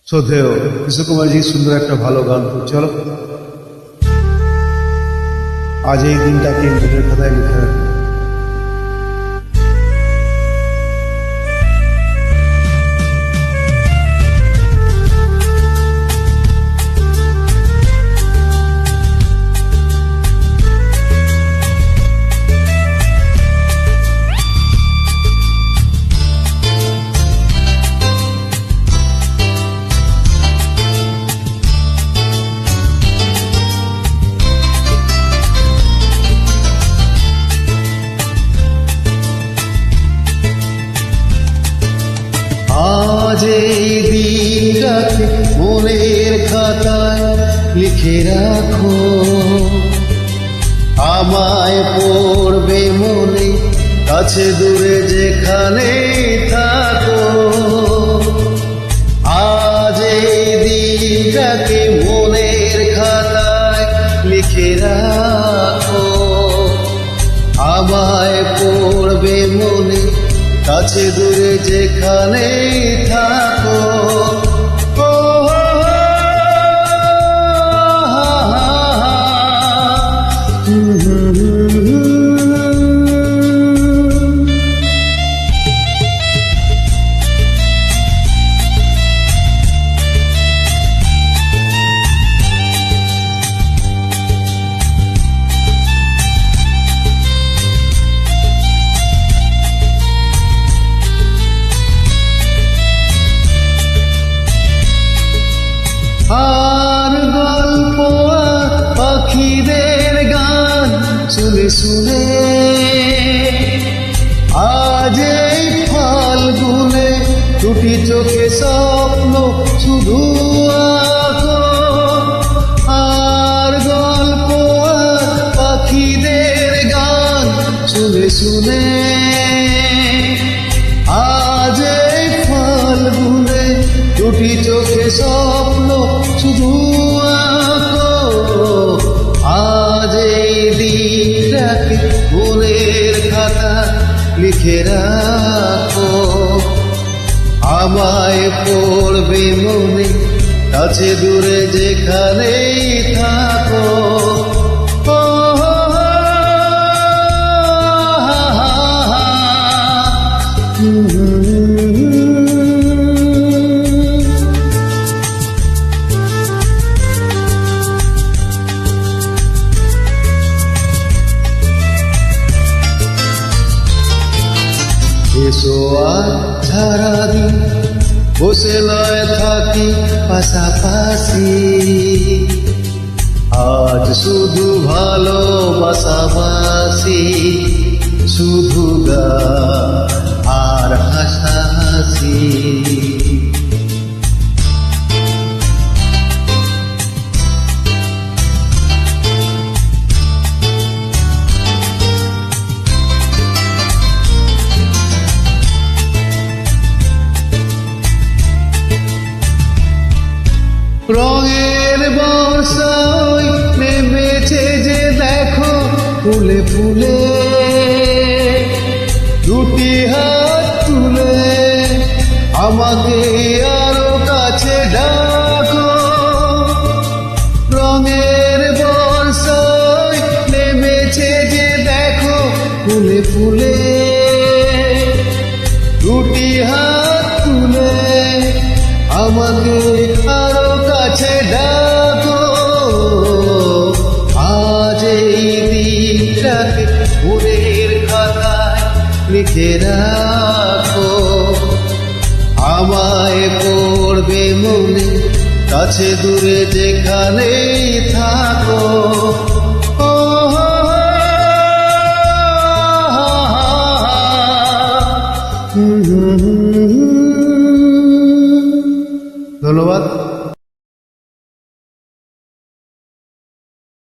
শ্রদ্ধেয় কিশোর কুমারজি সুন্দর একটা ভালো গান। চলো আজ এই দিনটাকে মনের খাতায় লিখে রাখি। আজ এই দিনটাকে মনের খাতায় লিখে রাখো, আমায় পড়বে মনে কাছে দূরে যেখানে থাকো। আজ এই দিনটাকে মনের খাতায় লিখে রাখো, আমায় পড়বে মনে কাছে দূরে যেখানে থাকো। আর গল্প আর পাখিদের গান শুনে শুনে আজ এই ফাল্গুনে দুটি চোখে স্বপ্ন শুধু আঁকো। আর গল্প আর পাখিদের গান শুনে শুনে আজ এই ফাল্গুনে দুটি চোখে স্বপ্ন শুধু আঁকো। আজ এই দিনটাকে মনের খাতা লিখে রাখো, আমায় পড়বে মনে কাছে দূরে যেখানেই থাকো। এসো আজ সারাদিন বসে লয় থাকি পাশাপাশি, আজ শুধু ভালোবাসাবাসি, শুধু গান আর হাসাহাসি। রঙের বর্ষায় নেমেছে যে দেখো ফুলে ফুলে, দুটি হাত তুলে আমাকে আরো কাছে ডাকো। রঙের বর্ষায় নেমেছে যে দেখো ফুলে ফুলে, দুটি হাত তুলে আমাকে আরো কাছে ডাকো। আজ এই দিনটাকে মনের খাতায় লিখে রাখো, আমায় পড়বে মনে কাছে দূরে যেখানেই থাকো। ধন্যবাদ।